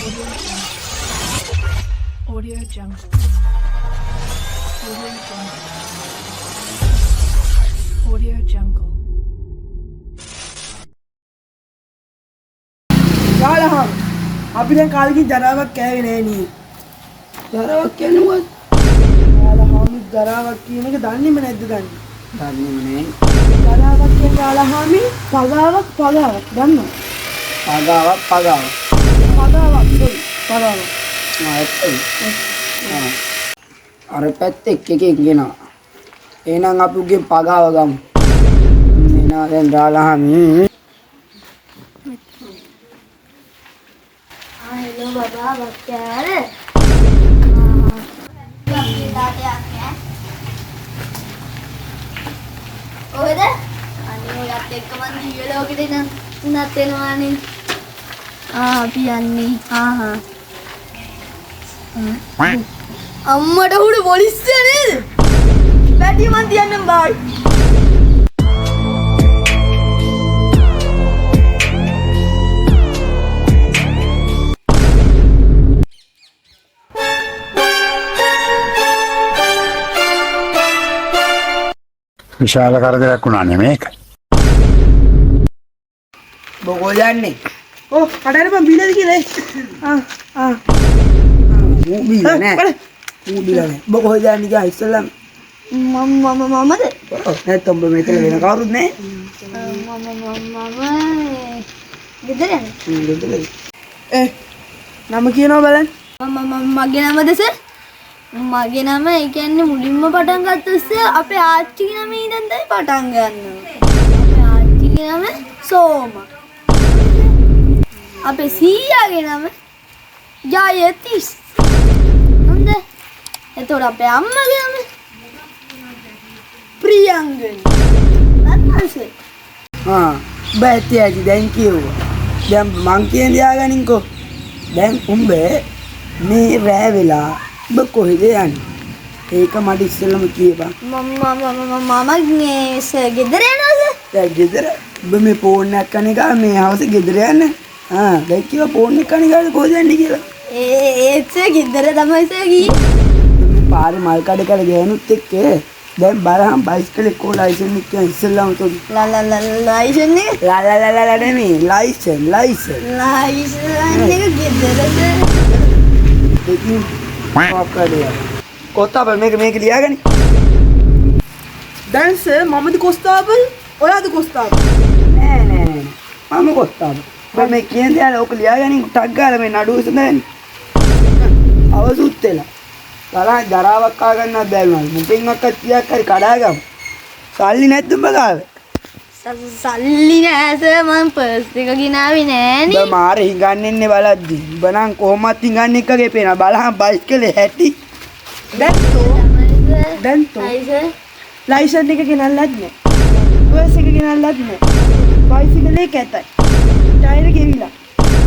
Audio Jungle. Audio Jungle. Audio Jungle. Galaham. අපි දැන් කාලෙකින් ජරාවක් කෑවේ නෑ නේ. ජරාවක් කියන්නේ මොකක්ද? galaham ජරාවක් කියන එක දන්නේම නැද්ද දන්නේ? දන්නේම නෑ. ජරාවක් කියන්නේ galaham පගාවක් දන්නවද? පගාවක්. පගාවක්. අර පැත්තේ එකකින් ගෙනා. එහෙනම් අපි උගේ පගාව ගමු. එනවා දැන් galaham. Hello Baba, what are ඔයද අනේ ඔයත් එක්කම දිව්‍ය ලෝකෙට නත් වෙනවානේ අපි යන්නේ අම්මට උඩ පොලිසිය නේද බැටි මන් තියන්නම් බායි විශාල කරදරයක් වුණානේ මේක. බොකෝ යන්නේ. ඔව් කඩේට මම බීලාද කියලා. මූ බීලා නෑ. බොකෝ යන්නේ ගා ඉස්සෙල්ලා මමද නැත්නම් ඔබ මෙතන වෙන කවුරුත් නෑ. ගෙදර යන්නේ. නම කියනවා බලන්න. මගේ නමද සර්? මගේ නම ඒ කියන්නේ මුලින්ම පටන් ගත්තොත් අපේ ආච්චිගේ නම ඉඳන් තමයි පටන් ගන්න. අපේ ආච්චිගේ නම සෝම. අපේ සීයාගේ නම ජයතිස්. හොඳ. එතකොට අපේ අම්මගේ නම ප්‍රියංගනි. නත්තල්සේ. බැතියයි දැන් කිව්වා. දැන් මං කියන දියාගනින්කෝ. දැන් උඹේ මේ රෑ වෙලා ඔබ කොහෙද යන්නේ? ඒක මට ඉස්සෙල්ලම කියපන්. මම ගෙදර යනවා. දැන් ගෙදර ඔබ මේ ෆෝන් එකක් කන එක මේ හවස ගෙදර යන්නේ. දැන් කිව්වා ෆෝන් එක කන එක කොහෙද යන්නේ කියලා. ඒත් ගෙදර තමයි සර් ගියේ. මේ පාරේ මල් කඩ කඩ ගෑනුත් එක්ක දැන් බලහන් බයිසිකල් එකෝ ලයිසන් එක ඉස්සෙල්ලම තෝ. ලයිසන් එක? නෙමෙයි ලයිසන් එක ගෙදරද? දෙකින් කොස්තාබල් මේක ලියාගනි. දැන් සර් මමද කොස්තාබල් ඔයාද කොස්තාබල්? නෑ මම කොස්තාබල්. මම මේ කියන දේ ඔක ලියාගනි ටක් ගාලා මේ නඩුව ඉස්සෙන් අවසුත් වෙලා. තරහ ජරාවක් ආ ගන්නවත් බැරිවලු. මුකින් අක්ක 30ක් හරි කඩාගමු. සල්ලි නැද්ද උඹ ගාවේ? සල්ලි නෑ සර් මම පර්ස් එක ගිනාවේ නෑනේ. උඹ මාරේ හිඟන්නේ ඉන්නේ බලද්දි. උඹ නම් කොහොමත් හිඟන්නේ එකගේ පේනවා. බලහන් බයිස්කලේ හැටි. දැන් තෝ ලයිසන් එක ගෙනල්ලත් නෑ. පර්ස් එක ගෙනල්ලත් නෑ. බයිසිකලේ කැතයි. ටයර් ගෙවිලා.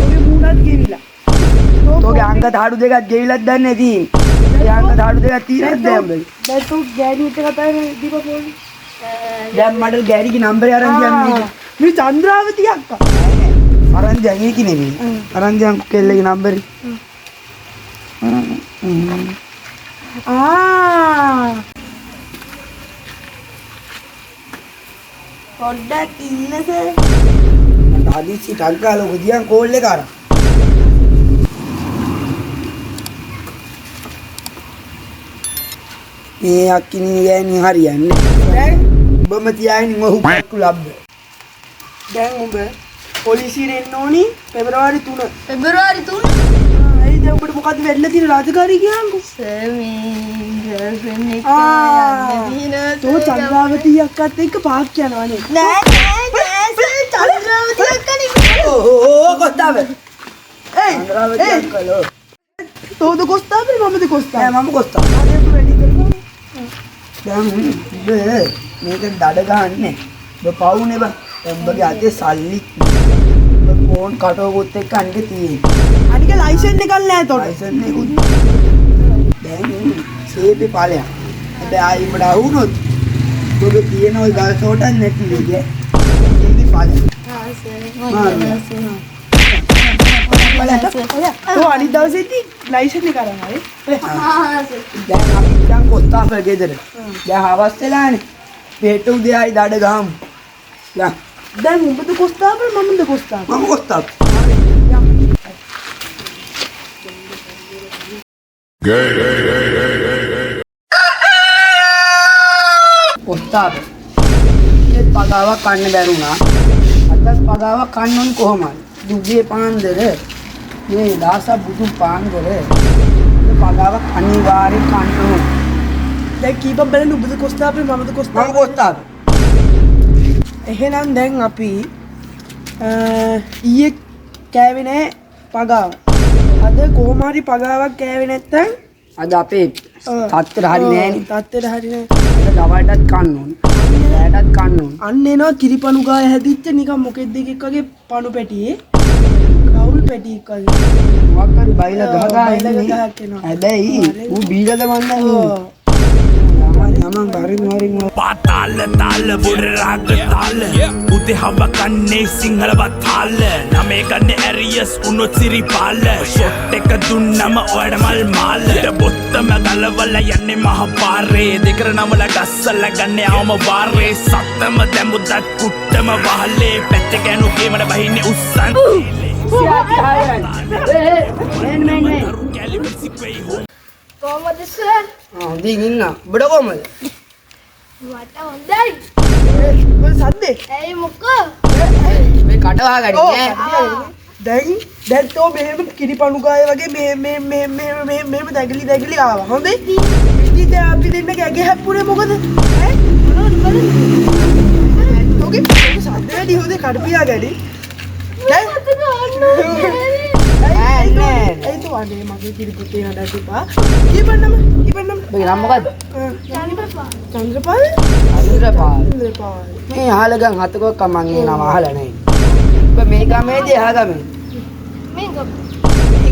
ඔගේ මූණත් ගෙවිලා. තෝගේ අංග ධාඩු දෙකක් ගෙවිලත් දන්නේ නැති. ඒ අංග ධාඩු දෙකක් තියෙනවද දැන් උඹ? දැන් තෝ ගෑණිට කතා කරන්නේ දීපා ෆෝන්. දැන් මට ගෑණිගේ නම්බරය අරන් තියන්නේ. මේ චන්ද්‍රාවති අක්කා. අරන් දැන් ඒක නෙමෙයි. අරන් දැන් කෙල්ලගේ නම්බරේ. පොඩ්ඩක් ඉන්න සර්. මට හදිස්සි ටක් ගාලා ඔක දියන් කෝල් එක අරන්. මේ අක්කිනේ ගෑණි හරියන්නේ. දැන් ඔබම තියාගෙන මොහු ලබ්බ. දැන් ඔබ පොලිසියට එන්න ඕනි පෙබරවාරි 3. පෙබරවාරි 3? ඒ දැන් ඔබට මොකද්ද වෙලා තියෙන රාජකාරී කියන්නකෝ. සර් මේ ගර්ල්ෆ්‍රෙන්ඩ් එක යන්න තෝ චන්ද්‍රාවති අක්කත් එක්ක පාක් යනවා නේ. නෑ සර් චන්ද්‍රාවති අක්කනේ. ඕ කොස්තාබේ. චන්ද්‍රාවති අක්කලෝ. තෝද කොස්තාබේ මමද කොස්තාබේ? මම කොස්තාබේ. දැන් මේක දඩ ගන්නනේ. ඔබ පවුනේ බං. දැන් ඔබගේ අතේ සල්ලි ඔබ ෆෝන් කටවුත් එක්ක අනික තියෙන්නේ. අනික ලයිසන් එකක් නැහැ තොට. ලයිසන් එකකුත්. දැන් සේපේ ඵලයක්. හැබැයි ආයි මඩ වුණොත් ඔබ තියෙන ওই ගල් සෝටක් නැති වෙන්නේ. සේපේ ඵලයක්. සර් මම ඔය අනිත් දවසේදී ලයිසන් එක අරන් ආවේ. දැන් අපි දැන් කොස්තාපල් ගෙදර. දැන් හවස් වෙලානේ. පෙට උදේයි දඩ ගහමු. දැන් දැන් උඹද කොස්තාපල් මමද කොස්තාපල්? මම කොස්තාපල්. කොස්තාපල්. ඒ පගාවක් කන්න බැරුණා. අදස් පගාවක් කන්න ඕන කොහොමද? දුගේ පාන්දර මේ දාස බුදු පාන්දර පගාවක් අනිවාර්යෙන් කන්න ඕන. දැන් කීපක් බලන්න උඹද කොස්තාපල් මමද මම කොස්තාපල්? කොස්තාපල්. එහෙනම් දැන් අපි ඊයේ කෑවේ නෑ පගාව. අද කොහොම හරි පගාවක් කෑවේ නැත්තම් අද අපේ තත්තර හරි නෑනේ. තත්තර හරි නෑ. අද දවල්ටත් කන්න ඕන. රැටත් කන්න ඕන. අන්න එනවා කිරිපණු ගාය හැදිච්ච නිකන් මොකෙද්ද එකක් වගේ පණු පැටියේ කවුල් පැටියෙක් වගේ. මොකක් හරි බයිලා ගහ ගහ බයිලා ඉන්නේ. ගහක් එනවා. හැබැයි ඌ බීජද මන්නේ. යමන් බරින් පාතාල තාල බොඩ රාග තාල උදේ හව කන්නේ සිංහල බතාල නමේ ගන්නේ ඇරියස් උනොත් සිරිපාල ෂොට් එක දුන්නම ඔයාට මල් මාල බොත්තම ගලවල යන්නේ මහ පාරේ දෙකර නමල ගස්සල ගන්නේ අවම වාරේ සත්තම දැමුදත් කුට්ටම වහලේ පැත්ත ගෑනු ගේමන බහින්නේ උස්සන් කොහොමද සර්? හොඳින් ඉන්න. ඔබට කොහමද? මට හොඳයි. ඔය සද්දේ ඇයි මොකෝ? මේ කටවා ගන්නේ දැන් තෝ මෙහෙම කිරිපණු ගාය වගේ මෙහෙම දැගලි ආවා. හොඳේ? ඉතින් දැන් අපි දෙන්න ගැගේ හැප්පුනේ මොකද? ඈ මොනවද බලන්න? ඔගේ සද්ද වැඩි හොදේ කඩපියා ගැඩි. දැන් ඒ තෝ අනේ මගේ කිරිපොතේ හදන්න එපා. කීපන්නම ඔබේ නම මොකද්ද? චන්ද්‍රපාල් අඳුරපාල. චන්ද්‍රපාල් මේ අහලගම් හතකොක්ක මං ඒ නම අහලා නැහැ. ඔබ මේ ගමේදී අහගමේ. මේ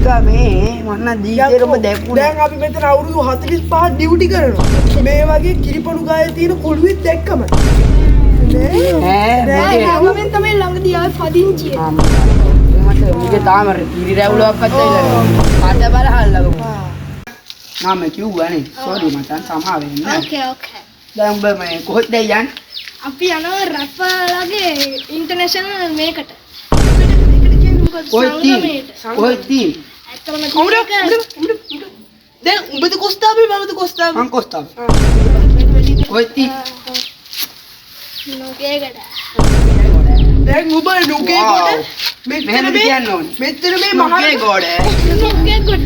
ගමේ මොන්න දීජේර ඔබ දැක්ුණා. දැන් අපි මෙතන අවුරුදු 45 ඩියුටි කරනවා. මේ වගේ කිරිපණු ගායේ තියෙන කොළුවෙත් දැක්කම ගමෙන් තමයි ළඟදී ආවේ පදිංචිය. මට මුගේ තාම කිරි රැවුලක් අතයිලා. කාට බලහල්ලගමු. මම කිව්වනේ. සෝරි මචං සමා වෙන්න. ඕකේ ඕකේ. දැන් ඔබ මේ කොහෙද යන්නේ? අපි යනවා රැප්පර්ලාගේ ඉන්ටර්නැෂනල් මේකට. කොහෙද? ඇත්තම දැන් උඹද කොස්තාපල් මමද කොස්තාපල්? මං කොස්තාපල්. කොහෙද? නෝකේකට. දැන් උඹ නුගේ කොට මෙහෙම කියන්න ඕනේ. මෙතන මේ මගේ ගෝඩ. නෝකේකට.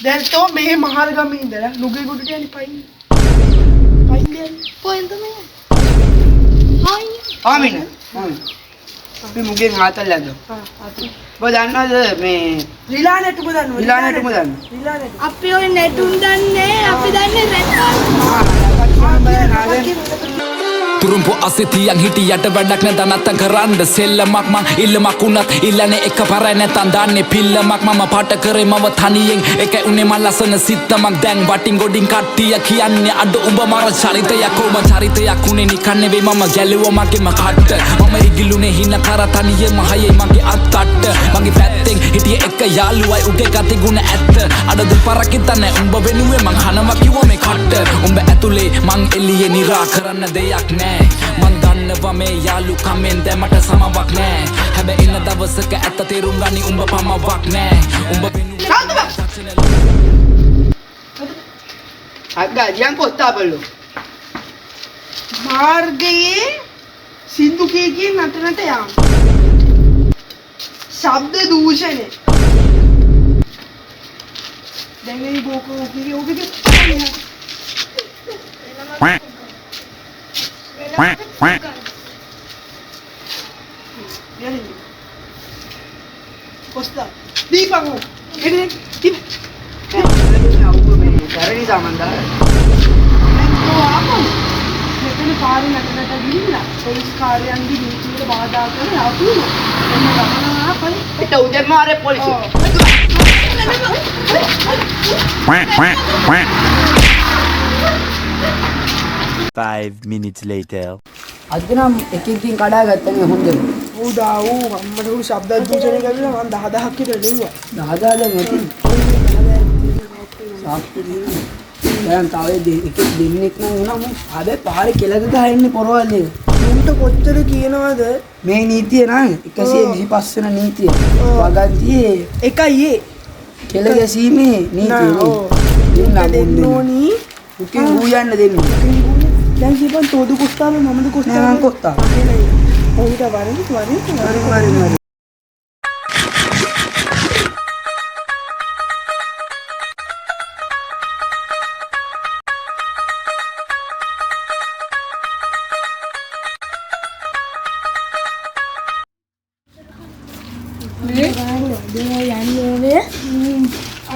දැන් තෝ මේ මහල් ගමේ ඉඳලා නුගේ කොටට යන්නේ පයින්. පොයින්ද මේ? හායි. ආමින. අපි මුගේ මාතල් යද්ද. ඔබ දන්නවද මේ රිලානෙට උඹ දන්නවද? ඊළානට උඹ දන්නවද? රිලානෙට. අපි ඔය නැටුම් දන්නේ අපි දන්නේ රැප්පර්. තුරුම්පු අසිතියන් හිටියට වැඩක් නැත නැත්තම් කරන්න සෙල්ලමක් මං ඉල්ලමක් උනත් ඉල්ලන්නේ එක පරයි නැත්තම් දාන්නේ පිල්ලමක් මම පාට කරේ මම තනියෙන් එකයි උනේ මං ලස්සන සිත්තමක් දැන් වටින් ගොඩින් කට්ටිය කියන්නේ අඩ උඹ මර චරිතයක් ඔබ චරිතයක් උනේ නිකන් නෙවෙයි මම ගැලුවා මගේම කට්ට මම ඉගිලුනේ හින කර තනියෙම හයේ මගේ අත්තට්ට මගේ පැත්තෙන් හිටියේ එක යාළුවයි උගේ ගති ගුණ ඇත්ත අඩ දෙපාරක් හිතන්නේ උඹ වෙනුවේ මං හනවා කිව්වා මේ කට්ට උඹ ඇතුලේ මං එළියේ නිරා කරන්න දෙයක් නෑ මන් දන්නවා මේ යාළු කමෙන් දැමට සමවක් නෑ හැබැයි ඉන්න දවසක ඇත්ත තේරුම් ගනි උඹ පමවක් නෑ උඹ අග්ගා දියන් කොස්තාපල්ලෝ. මාර්ගයේ සින්දු කීකින් නටනට යාම. ශබ්ද දූෂණය. දැන් මේ ගෝකෝ කීකේ ඔබගේ කොස්තා දීපං එනේ දීප ඔබ මේ දැරණි සමන්දා. මෙතන පාරේ නටනට ගිහිල්ලා පොලිස් කාර්යයන්ගේ නීතියට බාධා කරලා ආපු එන්න ගමනවා පොලිස් පිට උදේම ආරේ පොලිසිය. 5 minutes later අද නම් එකකින් කඩා ගත්තනේ හොඳට. උදා ඌ අම්මට ඌ ශබ්ද දූෂණය කරලා මම 10,000ක් විතර දෙන්නවා. 10,000 නැති. සාක්ෂි දෙන්න. දැන් තව එකෙක් දෙන්නෙක් නම් වුණා මම ආවේ පාරේ කෙලක ගහන්නේ පොරවල්ලේ. උන්ට කොච්චර කියනවද? මේ නීතිය නම් 125 වෙනි නීතිය. වගන්තියේ එකයි ඒ. කෙල ගැසීමේ නීතිය. දෙන්න ඕනි. උකින් ඌ යන්න දෙන්න. දැන් කියපන් තෝදු කොස්තාවේ මමද කොස්තාවේ? නෑ මං කොස්තාව. ඔහුට වරෙන් හරි.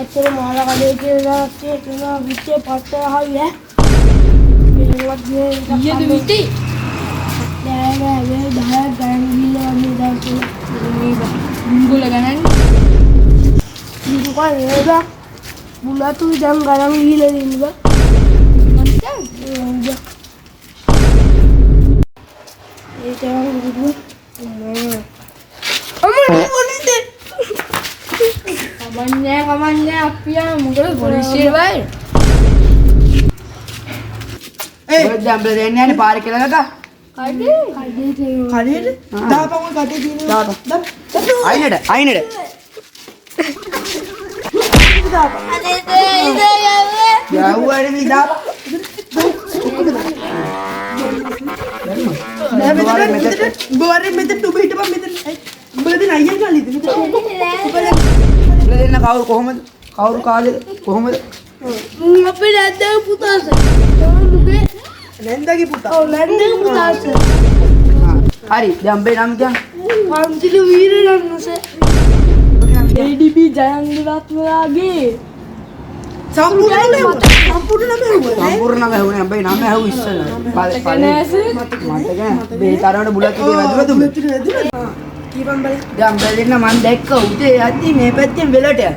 අතර මාල කඩේ කියලා තියෙනවා විචේ පට්ට හවිය. ඒවත් ඊයේ විටි. නෑ වේ 10ක් ගණන් ගිහලා වගේ දැන් කියලා. මුංගල ගණන්. ඉතින් නේද? බුලතු දැන් ගණන් ගිහලා ඉන්නවා. මන්ට ඒ තමයි බුදු. කමන්නේ අපියා මොකද පොලිසියට බයි. ඔය දැන් බල දෙන්නේ නැහැ පාරේ කෙලක ගහ. කඩේට දාපන් ඔය කඩේ තියෙනවා. අයිනට. යවුවනේ මේ දාපන්. නෑ මෙතන උඹ හිටපන් මෙතන. උඹලා දෙන අයියන් ගාලිද මෙතන. බල දෙන්න කවුරු කොහමද? කවුරු කාලේ කොහමද? අපේ නැද්දා පුතාස. නැන්දගේ පුතා. ඔව් නැද්දා පුතාස. හරි දැන් උඹේ නම කියන්න. පන්තිල වීරරත්නස. ADB ජයංගරත්නලාගේ සම්පූර්ණ නම ඇහුවා. උඹේ නම ඇහුව ඉස්සෙල්ලා. මතක නෑ. මේ තරමට බුලත් එකේ වැදුනද උඹ? කීපන් බල. දැන් බල දෙන්න මම දැක්ක උදේ යද්දි මේ පැත්තෙන් වෙලට යන.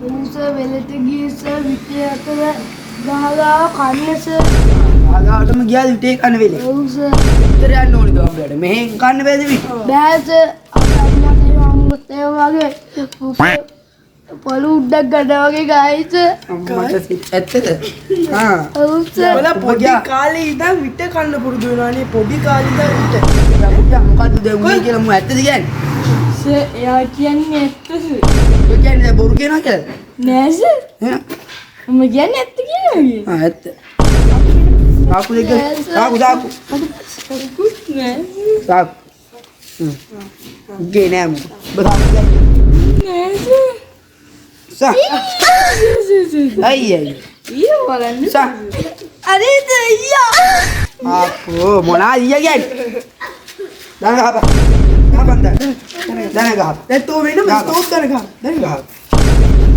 උස වෙලට ගියස විටේ අතර ගහලා කන්නස. ආගාටම ගියා විටේ කන වෙලේ. උස උතර යන්න ඕනේ දවල්ට. මෙහෙන් කන්න බෑද විට? බෑස අම්මට වගේ පොළු උඩක් ගඩ වගේ ගායිස. අම්මට ඇත්තද? ආ. උස ඔයාලා පොඩි කාලේ ඉඳන් විට කන්න පුරුදු වෙනවානේ. පොඩි කාලේ ඉඳන් විට. මොකද්ද දැන් උනේ කියලා මම ඇත්තද කියන්නේ? එයා කියන්නේ ඇත්තද? ඔය කියන්නේ දැන් බොරු කියනවා කියලා? නෑස ඈ? මම කියන්නේ ඇත්ත කියන්නේ. ආ ඇත්ත. සාකු දෙක සාකු. නෑ සාකු. ගේ නෑ මම. බසාකු. නෑස සා. අයියයි. ඊය බලන්න. සා. අරේ දෙයියා. ආපෝ මොනා ඊය කියන්නේ? දැන් ගහපන්. ගහපන් දැන්. දැන් ගහපන්. දැන් තෝ වෙනම ස්ටෝප් කරන ගහ. දැන් ගහ.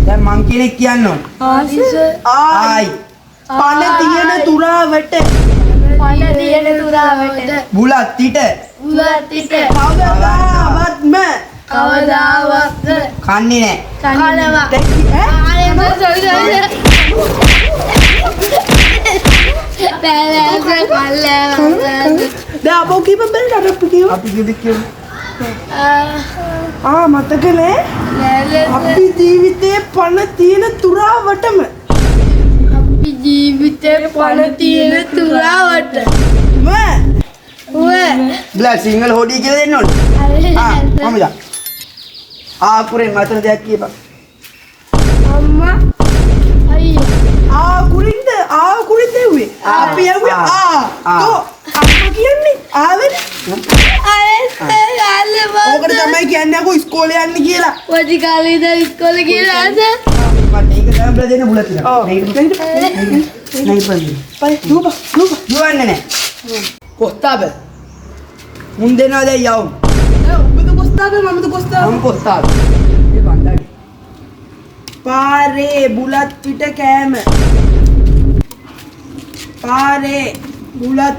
දැන් මං කෙනෙක් කියන්න ඕන. ආසිස ආයි. පණ තියෙන තුරාවට පණ තියෙන තුරාවට බුලත් පිට උලතිට කවදාවත්ම කවදාවත් කන්නේ නෑ. කනවා. දැන් අපෝ කීපන් බැලුවා අපි කියව. අපි කිව්ව මතක නෑ. අපි ජීවිතේ පණ තියෙන තුරාවටම අපි ජීවිතේ පණ තියෙන තුරාවට බ්ලැක් සිංගල් හොඩි කියලා දෙන්න ඕනේ. මම යා. ආකුරෙන් මතන දෙයක් කියපන්. අම්මා අයියා ආකුරින්ද එව්වේ. අපි එව්වේ තෝ අම්මා කියන්නේ ආවෙද? ඕකට තමයි කියන්නේ අකෝ ඉස්කෝලේ යන්න කියලා. පොඩි කාලේ ඉඳන් ඉස්කෝලේ ගිහලා ආද මට ඒක තමයි බ්ලැක් දෙන්න බුලත් එක. ඔව්. නයි පන්දි. පයි දුවපන්. දුවන්නේ නෑ. කොස්තාබ. මුන් දෙනවා දැන් යවමු. ඔබද කොස්තාවේ මමද කොස්තාව? මම කොස්තාබ. මේ බණ්ඩාගේ. පාරේ බුලත් පිට කෑම. පාරේ බුලත්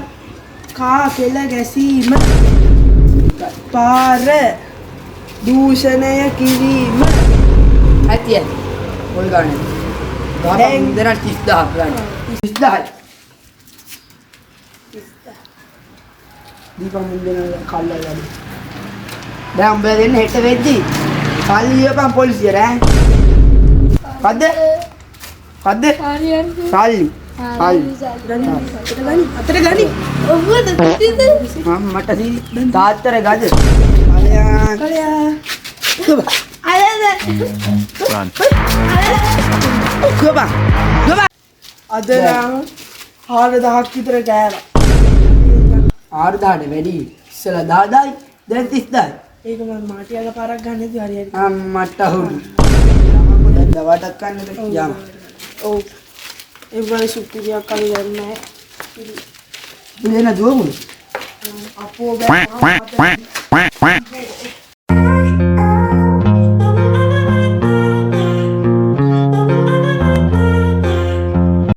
කා කෙල ගැසීම. පාර දූෂණය කිරීම. ඇතිය. පොල් ගන්න. ගහපන් දෙනා 30000 ගන්න. 30000. දීපන් මුන්දේන කල්ලා ගන්න. දැන් උඹ දෙන්න හෙට වෙද්දි කල්ලි යපන් පොලිසියට ඈ. පද්ද? පද්ද? සල්ලි. අතට ගනි. මට තාත්තර ගද. කලයා. ගොබා. අද නම් 4000ක් විතර ගෑවා. 4000ට වැඩි. ඉස්සලා 10000යි දැන් 30000යි. ඒක මම මාටියාගේ පාරක් ගන්න ඉතින් හරියට. අම්මට හොරු. තමකෝ දැන් දවටක් කන්නද යම්. ඔව්. ඒ වගේ සුප්පිරියක් කලි ගන්න නැහැ. දෙන දුවමුද? අපෝ බෑ.